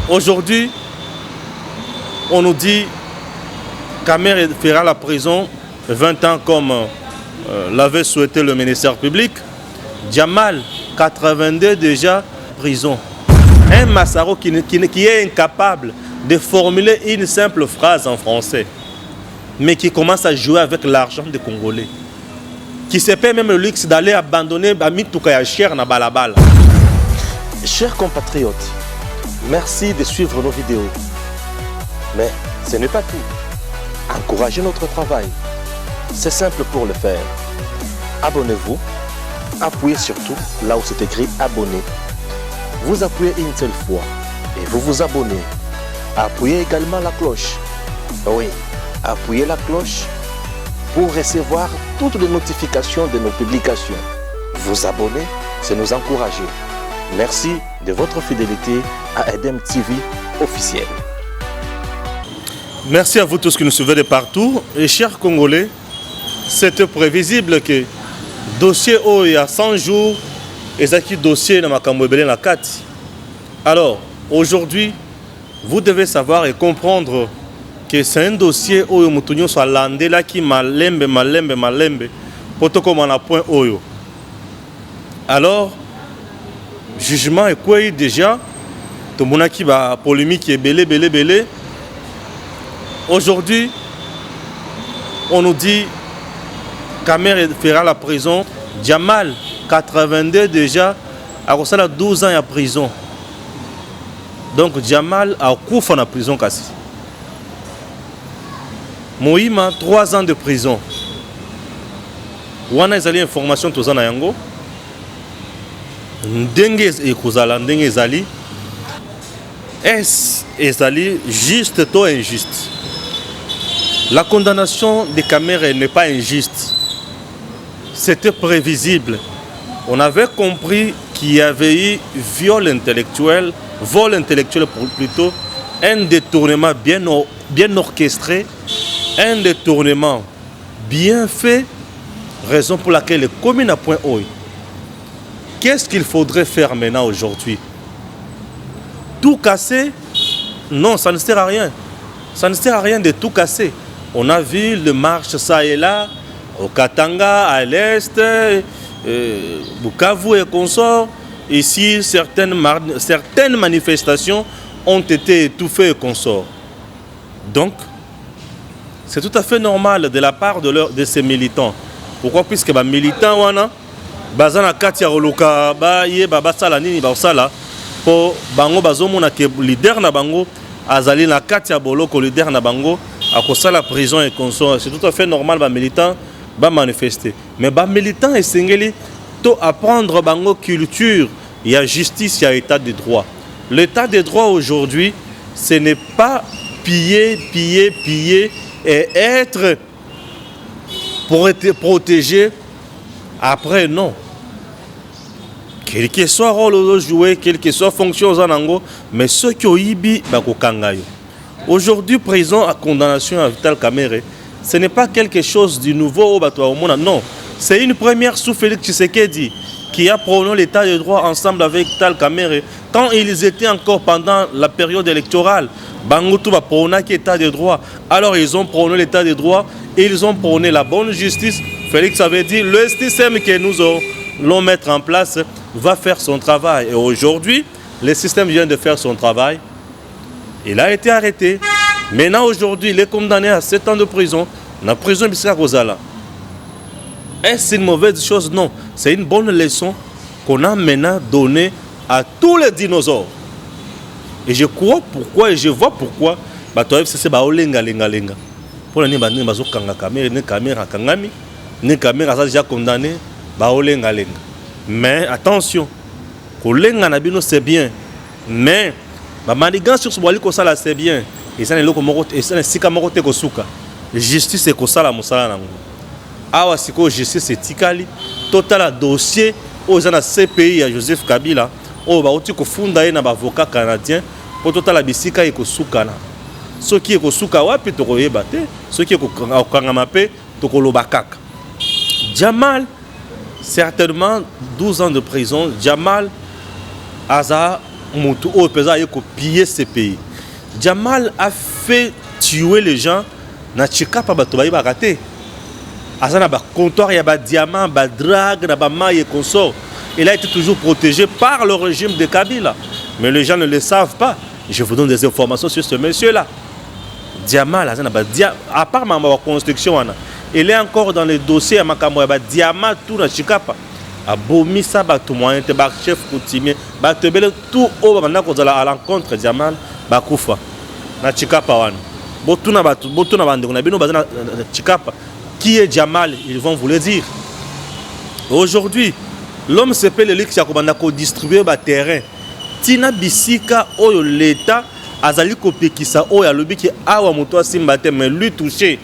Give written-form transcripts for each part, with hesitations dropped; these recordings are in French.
Aujourd'hui, on nous dit qu'Amer fera la prison 20 ans comme l'avait souhaité le ministère public. Jamal, 82 déjà, prison. Un Massaro qui est incapable de formuler une simple phrase en français, mais qui commence à jouer avec l'argent des Congolais, qui se paie même le luxe d'aller abandonner Mitouka Yacher na balabala. Chers compatriotes, merci de suivre nos vidéos. Mais ce n'est pas tout. Encouragez notre travail. C'est simple pour le faire. Abonnez-vous. Appuyez surtout là où c'est écrit abonner. Vous appuyez une seule fois et vous vous abonnez. Appuyez également la cloche. Oui, appuyez la cloche pour recevoir toutes les notifications de nos publications. Vous abonner, c'est nous encourager. Merci de votre fidélité à Edem TV officiel. Merci à vous tous qui nous suivez de partout. Et chers Congolais, c'était prévisible que dossier il y a 100 jours, et dossier dans la Kati. Alors, aujourd'hui, vous devez savoir et comprendre que c'est un dossier où nous soit landé là qui malembe, pour tout comme on a point oyo. Alors, jugement est quoi déjà? Tout le monde qui va polémique est belé. Aujourd'hui, on nous dit qu'Amer fera la prison. Jamal, 82 déjà, a reçu 12 ans en prison. Donc Jamal a couvert en prison quasi. Moïma, 3 ans de prison. Wana ezali information tous en yango. Ndenge ekozala ndenge ezali. Est ezali juste ou injuste? La condamnation de Kamer n'est pas injuste. C'était prévisible. On avait compris qu'il y avait eu vol intellectuel plutôt, un détournement bien orchestré, un détournement bien fait, raison pour laquelle les communes à point haut. Qu'est-ce qu'il faudrait faire maintenant aujourd'hui? Tout casser? Non, ça ne sert à rien. Ça ne sert à rien de tout casser. On a vu le marche ça et là, au Katanga, à l'Est, Bukavu et consorts. Ici, certaines manifestations ont été étouffées et consorts. Donc, c'est tout à fait normal de la part de ces militants. Pourquoi? Puisque les militants, bazana katia roloka ba ye baba sala nini ba sala po bango bazomona ke leader na bango azali na katia boloko leader na bango akosala prison et consort. C'est tout à fait normal ba militant ba manifester. Mais ba militant esengeli to apprendre bango culture, il y a justice, il y a état de droit. L'état de droit aujourd'hui, ce n'est pas piller et être pour être protégé. Après, non. Quel que soit le rôle joué, quelle que soit fonction aux anango, mais ceux qui ont ibi, aujourd'hui, prison à condamnation à Vital Kamerhe, ce n'est pas quelque chose de nouveau au bateau au monde. Non, c'est une première sous Félix Tshisekedi qui a prôné l'état de droit ensemble avec Vital Kamerhe. Quand ils étaient encore pendant la période électorale, Bangotou va prôner l'état de droit. Alors ils ont prôné l'état de droit et ils ont prôné la bonne justice. Félix avait dit, le système que nous allons mettre en place va faire son travail. Et aujourd'hui, le système vient de faire son travail. Il a été arrêté. Maintenant, aujourd'hui, il est condamné à 7 ans de prison. La prison Bissaka Rosala. Est-ce une mauvaise chose? Non. C'est une bonne leçon qu'on a maintenant donnée à tous les dinosaures. Et je crois pourquoi, et je vois pourquoi. C'est Baolenga. Pour les Nibani Mazokanga Kamera Kangami. Ni caméra ça déjà condamné, baolenga lenga. Mais attention, kolenga nabino c'est bien, mais ba manigance sur ce boali ko sala c'est bien. Et ça ne loko moko et ça ne sika moko te ko suka. Justice c'est ko sala mosala nango. Awa siko justice tikali total dossier aux na CPI à Joseph Kabila, o ba oti ko funda na ba avocat canadien pour total bisika e ko suka na. Ceux qui ko suka wapi to ko yeba te, ceux qui ko kangama pe to ko lobakaka. Jamal, certainement 12 ans de prison. Jamal Aza Moutou au pesant a piller ce pays. Jamal a fait tuer les gens. Na Chikapa batobayi baraté. Azana ba comptoir ya ba diamant, ba drague, na ba maille et consort. Il a été toujours protégé par le régime de Kabila. Mais les gens ne le savent pas. Je vous donne des informations sur ce monsieur-là. Diamant, à part ma construction, il est encore dans les dossiers à Makambo, Diamant, tout dans Chikapa. A Bomisa, tout moyen, chef coutumier, tout au à l'encontre Diamant, Bakoufa, na Chikapa. Qui est Jamal? Ils vont vous le dire. Aujourd'hui, l'homme s'appelle Elix Yakobandako distribuer le terrain. Tina Bisika, Oyo l'État. Azali kopekisa oya lobi ki awa moto asimbate mais lui touché.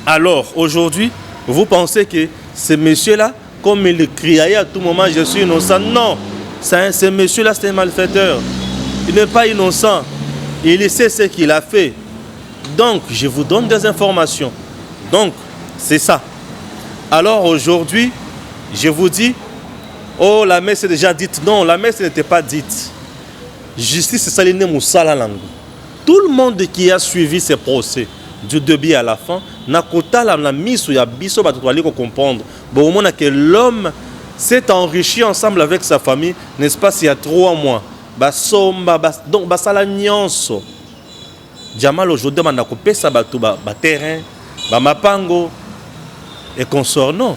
Alors aujourd'hui, vous pensez que ce monsieur-là, comme il criait à tout moment, je suis innocent. Non, ce monsieur-là c'est un malfaiteur. Il n'est pas innocent. Il sait ce qu'il a fait. Donc, je vous donne des informations. Donc, c'est ça. Alors aujourd'hui, je vous dis, oh la messe est déjà dite. Non, la messe n'était pas dite. Justice, c'est ça, Moussala Langue. Tout le monde qui a suivi ces procès, du début à la fin, n'a pas mis sur la biso, pour comprendre. Bon, au moment que l'homme s'est enrichi ensemble avec sa famille, n'est-ce pas, il y a 3 mois. Donc, basala nyonso. Jamal aujourd'hui, on a coupé ça, terrain, mapango, et consort, non.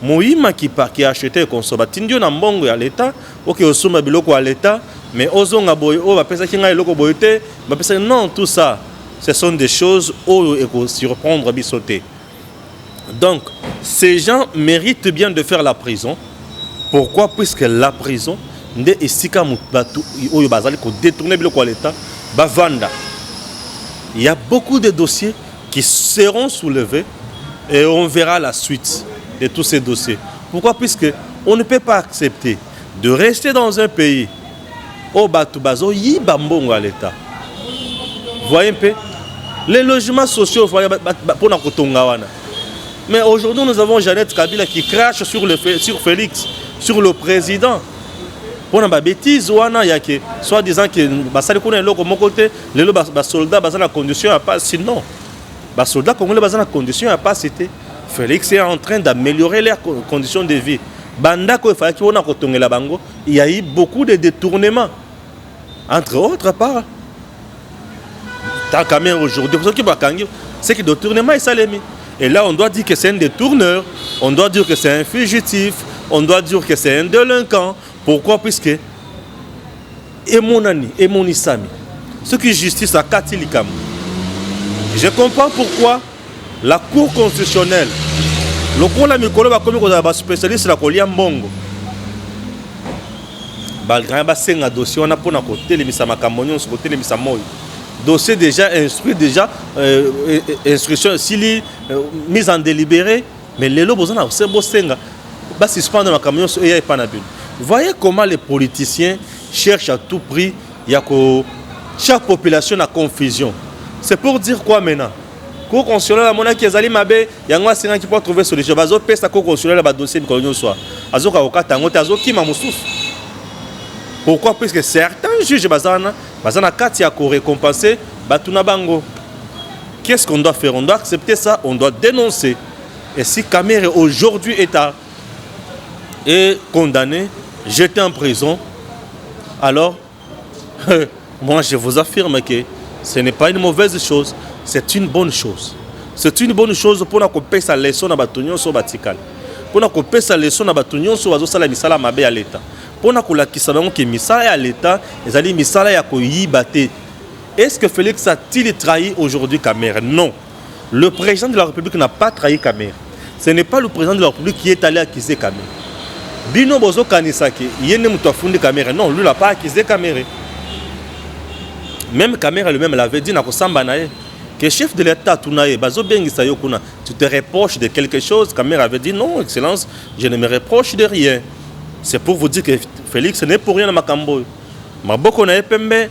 Moïma qui a acheté et consort, tindio na mbongo à l'État, ok, au sommet biloko à l'État. Mais ozonga boy o ba pesa kinga eloko boyete ba pesa non tout ça ce sont des choses où il faut surprendre bisoté. Donc ces gens méritent bien de faire la prison. Pourquoi? Puisque la prison nde esika mutatu oyo bazali ko détourner biloko à l'état ba vanda. Il y a beaucoup de dossiers qui seront soulevés et on verra la suite de tous ces dossiers. Pourquoi? Puisque on ne peut pas accepter de rester dans un pays au Batoubazo, yi bambongo à l'État. Voyez un peu les logements sociaux pour Nakotongawana. Mais aujourd'hui, nous avons Jeannette Kabila qui crache sur Félix, sur le président. Pour une bêtise, soit disant que les soldats sont en condition à pas. Sinon, les soldats congolais sont en condition à pas. Félix est en train d'améliorer leurs conditions de vie. Il y a eu beaucoup de détournements. Entre autres part, aujourd'hui, c'est que le détournement est salémi. Et là, on doit dire que c'est un détourneur, on doit dire que c'est un fugitif, on doit dire que c'est un délinquant. Pourquoi? Puisque et mon ami, et mon isami, ce qui est justice à Katilikam. Je comprends pourquoi la Cour constitutionnelle, le cours la mikolo va comme spécialiste la colia mbongo. Balgrand basenga dossier on a pour na côté les misa makamonion sur côté les misa moy. Dossier déjà instruit déjà instruction s'il mise en délibéré mais les lobos on a c'est bosenga ba suspendre makamonion sur et pas na but. Voyez comment les politiciens cherchent à tout prix yako chaque population a confusion. C'est pour dire quoi maintenant? Cour constitutionnelle mona qui ezali mabe yango asenga qui peut trouver solution bazo pesa cour constitutionnelle ba dossier kolonyo soit azoka okata ngote azokima mususu. Pourquoi? Puisque certains juges bazana kati ya ko récompenser batuna bango. Qu'est-ce qu'on doit faire? On doit accepter ça, on doit dénoncer. Et si Kamere aujourd'hui est condamné, jeté en prison, alors moi je vous affirme que ce n'est pas une mauvaise chose. C'est une bonne chose. C'est une bonne chose pour nous payer sa leçon à Batonyon sur Batikal. Pour nous payer sa leçon à Batonyon sur Bazosala Misala Mabe à l'État. Pour nous que que Misala à l'État, les alliés Misala ya koyi baté. Est-ce que Félix a-t-il trahi aujourd'hui Kamere? Non. Le président de la République n'a pas trahi Kamere. Ce n'est pas le président de la République qui est allé accuser Kamere. Bino Bozo Kanisaki, Yene Moutafundi Kamere. Non, lui n'a pas accusé Kamere. Même Kamere lui-même l'avait dit, que le chef de l'État, tu te reproches de quelque chose. Kamere avait dit non, Excellence, je ne me reproche de rien. C'est pour vous dire que Félix n'est pour rien à Makambo. Maboko na Epembe,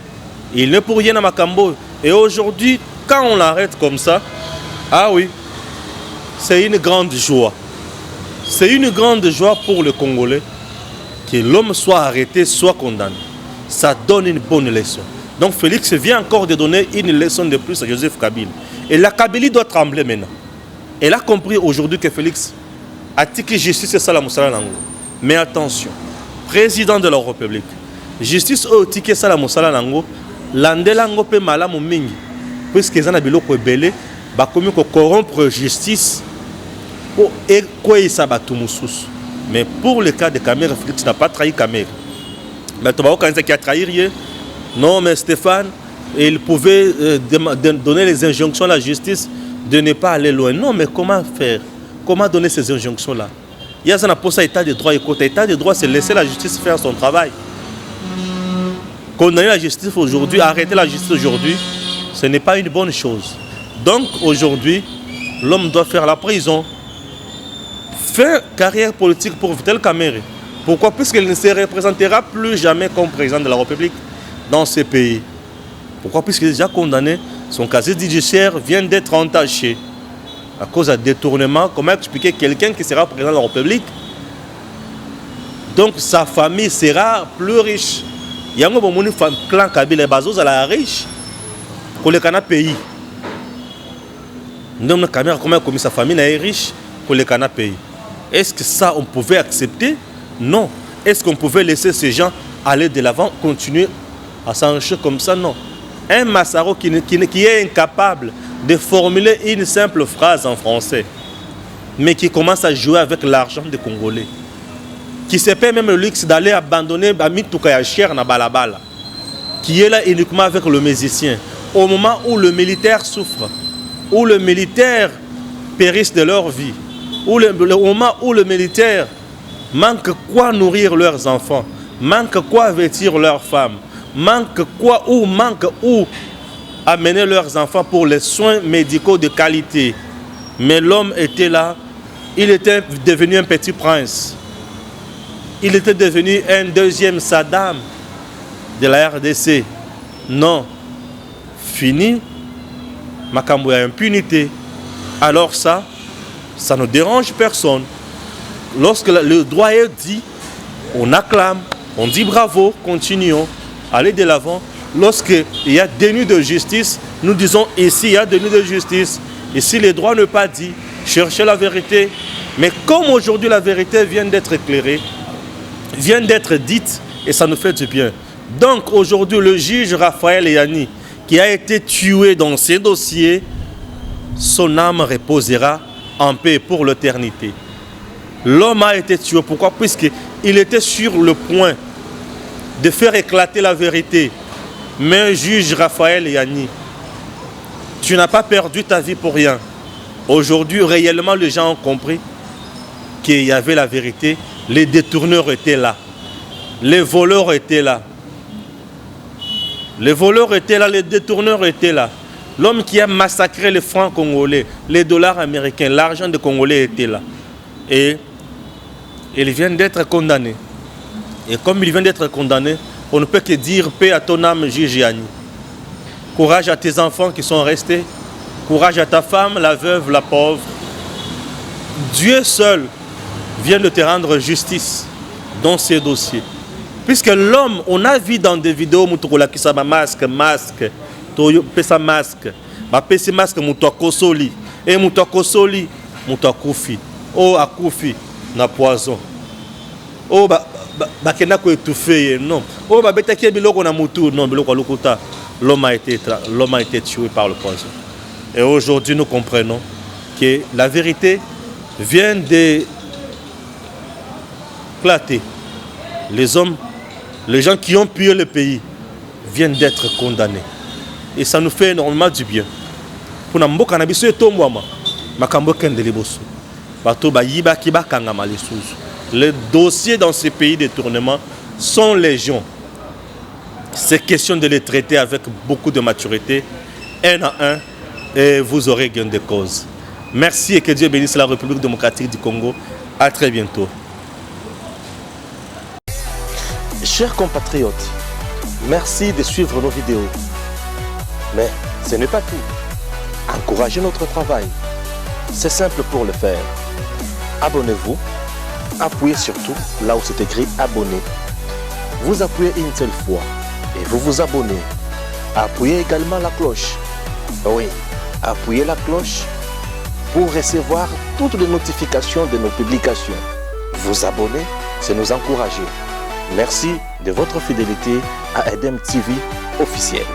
il n'est pour rien à Makambo. Et aujourd'hui, quand on l'arrête comme ça, ah oui, c'est une grande joie. C'est une grande joie pour le Congolais. que l'homme soit arrêté, soit condamné. Ça donne une bonne leçon. Donc Félix vient encore de donner une leçon de plus à Joseph Kabila. Et la Kabylie doit trembler maintenant. Elle a compris aujourd'hui que Félix a dit que justice est ça la Moussala Nango. Mais attention, président de la République, justice est que ça la Moussala Nango, l'andelango pe malamu mingi, puisque les gens biloko ebele, ba komi ko corrompre justice pour ekoyisa batu mususu. Mais pour le cas de Kamere, Félix n'a pas trahi Kamere. Mais tu vas voir qui a trahi. Non, mais Stéphane, il pouvait donner les injonctions à la justice de ne pas aller loin. Non, mais comment faire? Comment donner ces injonctions-là? Il y a un poste à état de droit. État de droit, c'est laisser la justice faire son travail. Condamner la justice aujourd'hui, arrêter la justice aujourd'hui, ce n'est pas une bonne chose. Donc aujourd'hui, l'homme doit faire la prison, faire carrière politique pour Vital Kamerhe. Pourquoi? Puisqu'il ne se représentera plus jamais comme président de la République dans ce pays. Pourquoi? Puisqu'il est déjà condamné, son casier judiciaire vient d'être entaché à cause d'un détournement. Comment expliquer quelqu'un qui sera président de la République? Donc sa famille sera plus riche. Il y a un clan Kabila Bazos à la riche pour le Cana pays. Donc comment sa famille est riche pour le Cana pays? Est-ce que ça on pouvait accepter? Non. Est-ce qu'on pouvait laisser ces gens aller de l'avant, continuer à s'enrichir comme ça? Non. Un Massaro qui est incapable de formuler une simple phrase en français, mais qui commence à jouer avec l'argent des Congolais, qui se paie même le luxe d'aller abandonner Mitouka Yacher na Balabala, qui est là uniquement avec le musicien, au moment où le militaire souffre, où le militaire périsse de leur vie, au moment où le militaire manque quoi nourrir leurs enfants, manque quoi vêtir leurs femmes, manque où amener leurs enfants pour les soins médicaux de qualité. Mais l'homme était là, il était devenu un petit prince. Il était devenu un deuxième Saddam de la RDC. Non, fini, Makambo a impunité. Alors ça ne dérange personne. Lorsque le droit est dit, on acclame, on dit bravo, continuons, allez de l'avant. Lorsqu'il y a déni de justice, nous disons ici il y a déni de justice. Ici le droit n'est pas dit, cherchez la vérité. Mais comme aujourd'hui la vérité vient d'être éclairée, vient d'être dite, et ça nous fait du bien. Donc aujourd'hui le juge Raphaël Yani, qui a été tué dans ces dossiers, son âme reposera en paix pour l'éternité. L'homme a été tué. Pourquoi? Puisqu'il était sur le point de faire éclater la vérité. Mais juge Raphaël Yani, tu n'as pas perdu ta vie pour rien. Aujourd'hui, réellement, les gens ont compris qu'il y avait la vérité. Les détourneurs étaient là. Les voleurs étaient là. Les voleurs étaient là, les détourneurs étaient là. L'homme qui a massacré les francs congolais, les dollars américains, l'argent des Congolais était là. Et il vient d'être condamné. Et comme il vient d'être condamné, on ne peut que dire paix à ton âme, juge Yani. Courage à tes enfants qui sont restés. Courage à ta femme, la veuve, la pauvre. Dieu seul vient de te rendre justice dans ces dossiers. Puisque l'homme, on a vu dans des vidéos, qui sa masque, pesa masque, pesa masque, kosoli, et kosoli, koufi, oh akufi, na poison, oh bakena ko étouffé, non, oh betaki biloko na mutu, non biloko lokuta, l'homme a été tué par le poison. Et aujourd'hui nous comprenons que la vérité vient d'éclater. Les gens qui ont pillé le pays viennent d'être condamnés. Et ça nous fait énormément du bien. Pour nous, les dossiers dans ces pays de détournement sont légion. C'est question de les traiter avec beaucoup de maturité, un à un, et vous aurez gain de cause. Merci et que Dieu bénisse la République démocratique du Congo. À très bientôt. Chers compatriotes, merci de suivre nos vidéos. Mais ce n'est pas tout. Encouragez notre travail. C'est simple pour le faire. Abonnez-vous, appuyez surtout là où c'est écrit abonner. Vous appuyez une seule fois et vous vous abonnez. Appuyez également la cloche. Oui, appuyez la cloche pour recevoir toutes les notifications de nos publications. Vous abonner, c'est nous encourager. Merci de votre fidélité à EDEM TV officiel.